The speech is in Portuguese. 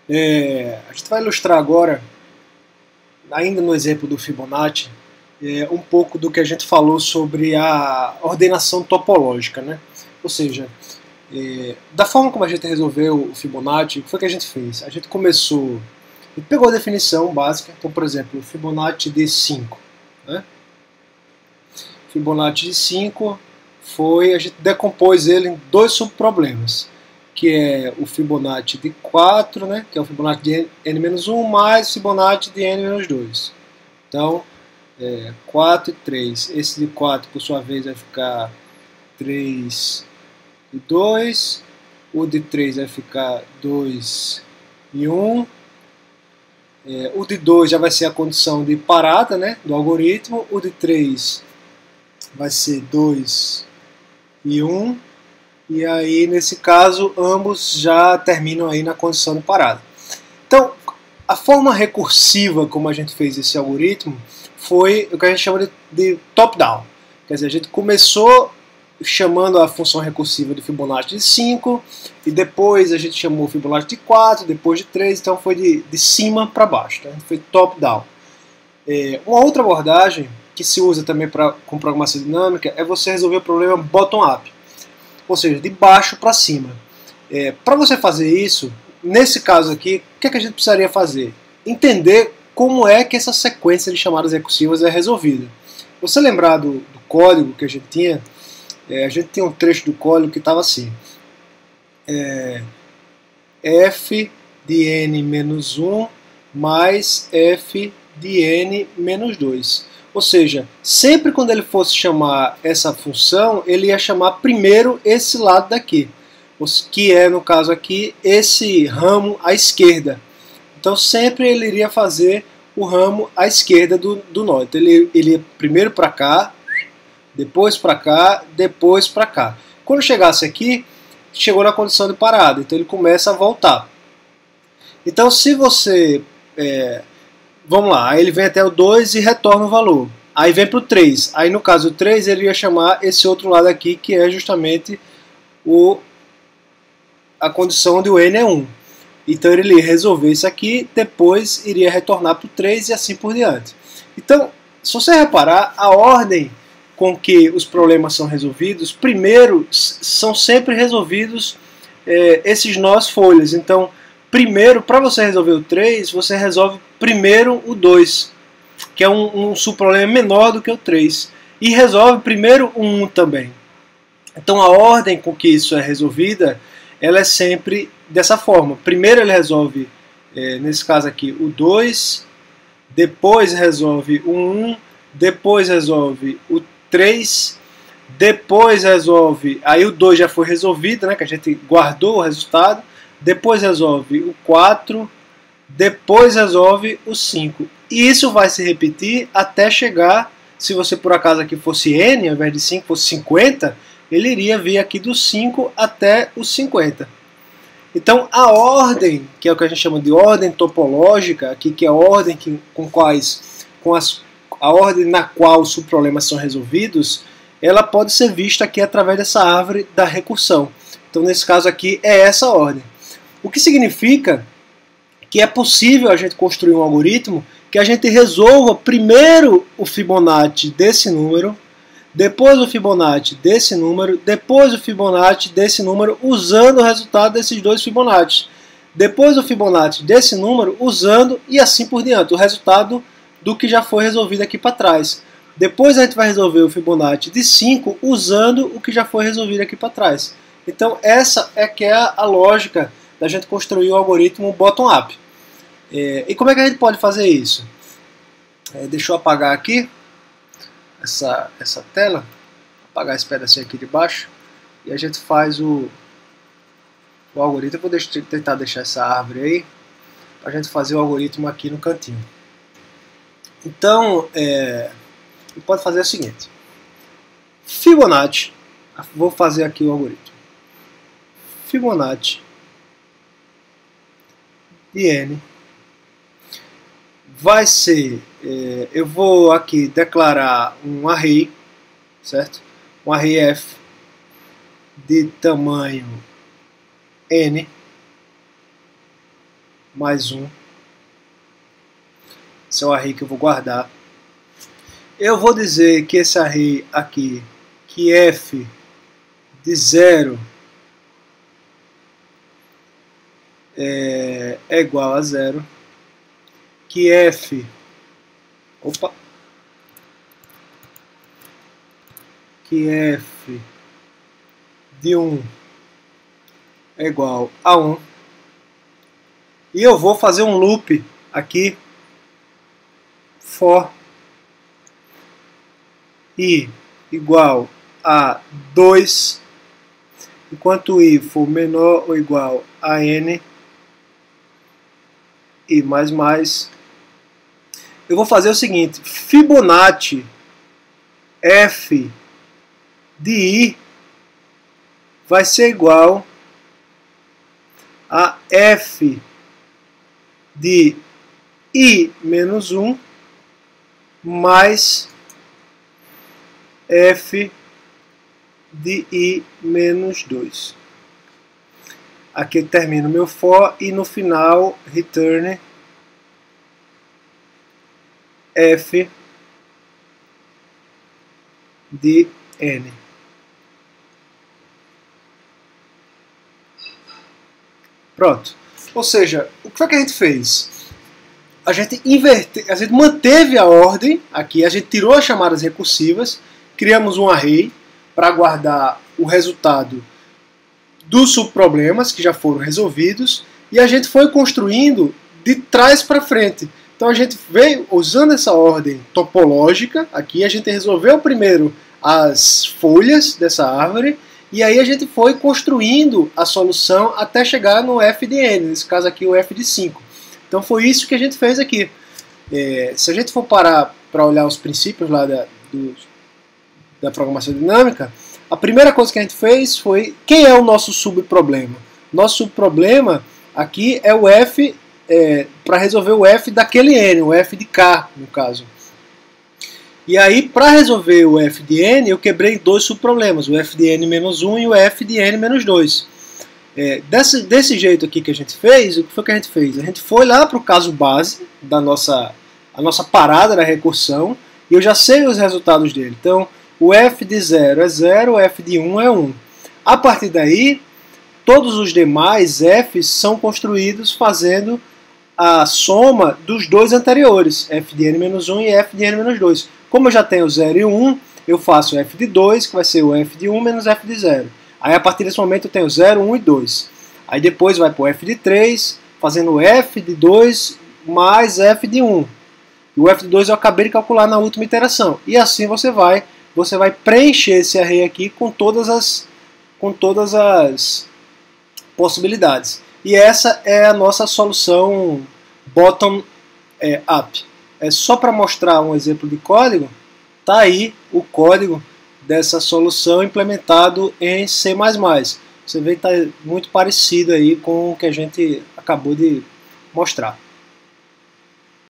A gente vai ilustrar agora, ainda no exemplo do Fibonacci, um pouco do que a gente falou sobre a ordenação topológica, né? Ou seja, da forma como a gente resolveu o Fibonacci, o que foi que a gente fez? A gente começou, a gente pegou a definição básica, então, por exemplo, o Fibonacci de 5, né? Fibonacci de 5 a gente decompôs ele em dois subproblemas, que é o Fibonacci de 4, né, que é o Fibonacci de n-1, mais o Fibonacci de n-2. Então, 4 e 3. Esse de 4, por sua vez, vai ficar 3 e 2. O de 3 vai ficar 2 e 1. O de 2 já vai ser a condição de parada, né, do algoritmo. O de 3 vai ser 2 e 1. E aí, nesse caso, ambos já terminam aí na condição de parada. Então, a forma recursiva como a gente fez esse algoritmo foi o que a gente chama de top-down. Quer dizer, a gente começou chamando a função recursiva do Fibonacci de 5, e depois a gente chamou o Fibonacci de 4, depois de 3, então foi de cima para baixo, tá? Foi top-down. Uma outra abordagem que se usa também com programação dinâmica é você resolver o problema bottom-up, ou seja, de baixo para cima. Para você fazer isso, nesse caso aqui, o que é que a gente precisaria fazer? Entender como é que essa sequência de chamadas recursivas é resolvida. Você lembrar do código que a gente tinha um trecho do código que estava assim: f de n-1 mais f de n-2. Ou seja, sempre quando ele fosse chamar essa função, ele ia chamar primeiro esse lado daqui, que é, no caso aqui, esse ramo à esquerda. Então sempre ele iria fazer o ramo à esquerda do nó. Então ele ia primeiro para cá, depois para cá, depois para cá. Quando chegasse aqui, chegou na condição de parada, então ele começa a voltar. Então se você... vamos lá, aí ele vem até o 2 e retorna o valor. Aí vem para o 3. Aí no caso do 3 ele ia chamar esse outro lado aqui, que é justamente a condição onde o n é 1. Então ele ia resolver isso aqui, depois iria retornar para o 3 e assim por diante. Então, se você reparar, a ordem com que os problemas são resolvidos, primeiro são sempre resolvidos esses nós folhas. Então, primeiro, para você resolver o 3, você resolve primeiro o 2, que é um subproblema menor do que o 3. E resolve primeiro o 1 também. Então a ordem com que isso é resolvida, ela é sempre dessa forma. Primeiro ele resolve, nesse caso aqui, o 2, depois resolve o 1, depois resolve o 3, depois resolve, aí o 2 já foi resolvido, né, que a gente guardou o resultado, depois resolve o 4, depois resolve o 5. E isso vai se repetir até chegar, se você por acaso aqui fosse n, ao invés de 5 fosse 50, ele iria vir aqui do 5 até o 50. Então a ordem, que é o que a gente chama de ordem topológica, aqui, que é a ordem a ordem na qual os subproblemas são resolvidos, ela pode ser vista aqui através dessa árvore da recursão. Então nesse caso aqui é essa ordem. O que significa que é possível a gente construir um algoritmo que a gente resolva primeiro o Fibonacci desse número, depois o Fibonacci desse número, depois o Fibonacci desse número, usando o resultado desses dois Fibonacci. Depois o Fibonacci desse número, usando, e assim por diante, o resultado do que já foi resolvido aqui para trás. Depois a gente vai resolver o Fibonacci de 5, usando o que já foi resolvido aqui para trás. Então essa é que é a lógica da gente construir o algoritmo bottom-up. E como é que a gente pode fazer isso? Deixa eu apagar aqui essa tela, apagar esse pedacinho aqui de baixo, e a gente faz o algoritmo. Eu vou tentar deixar essa árvore aí, para a gente fazer o algoritmo aqui no cantinho. Então, a gente pode fazer o seguinte: Fibonacci, vou fazer aqui o algoritmo, Fibonacci de n vai ser, eu vou aqui declarar um array, certo? Um array f de tamanho n, mais 1. Esse é o array que eu vou guardar. Eu vou dizer que esse array aqui, que f de 0 é igual a 0, que f de 1 é igual a 1. E eu vou fazer um loop aqui, for i igual a 2, enquanto i for menor ou igual a n, i mais, eu vou fazer o seguinte: Fibonacci f de i vai ser igual a f de i menos 1 mais f de i menos 2. Aqui eu termino meu for e no final return f de n. Pronto. Ou seja, o que foi que a gente fez? A gente manteve a ordem aqui, a gente tirou as chamadas recursivas, criamos um array para guardar o resultado dos subproblemas que já foram resolvidos e a gente foi construindo de trás para frente. Então a gente veio usando essa ordem topológica aqui, a gente resolveu primeiro as folhas dessa árvore e aí a gente foi construindo a solução até chegar no f de n, nesse caso aqui o f de 5. Então foi isso que a gente fez aqui. Se a gente for parar para olhar os princípios lá da programação dinâmica, a primeira coisa que a gente fez foi: quem é o nosso subproblema? Nosso subproblema aqui é o f, para resolver o f daquele n, o f de k no caso. E aí, para resolver o f de n, eu quebrei dois subproblemas, o f de n menos 1 e o f de n menos 2. Desse jeito aqui que a gente fez, o que foi que a gente fez? A gente foi lá para o caso base da nossa parada da recursão e eu já sei os resultados dele. Então, o f de 0 é 0, o f de 1 é 1. A partir daí, todos os demais f's são construídos fazendo a soma dos dois anteriores, f de n menos 1 e f de n menos 2. Como eu já tenho 0 e 1, eu faço f de 2, que vai ser o f de 1 menos f de 0. Aí a partir desse momento eu tenho 0, 1 e 2. Aí depois vai para o f de 3, fazendo f de 2 mais f de 1. E o f de 2 eu acabei de calcular na última iteração. E assim você vai preencher esse array aqui com todas as possibilidades. E essa é a nossa solução bottom-up. É só para mostrar um exemplo de código, tá aí o código dessa solução implementado em C++. Você vê que está muito parecido aí com o que a gente acabou de mostrar.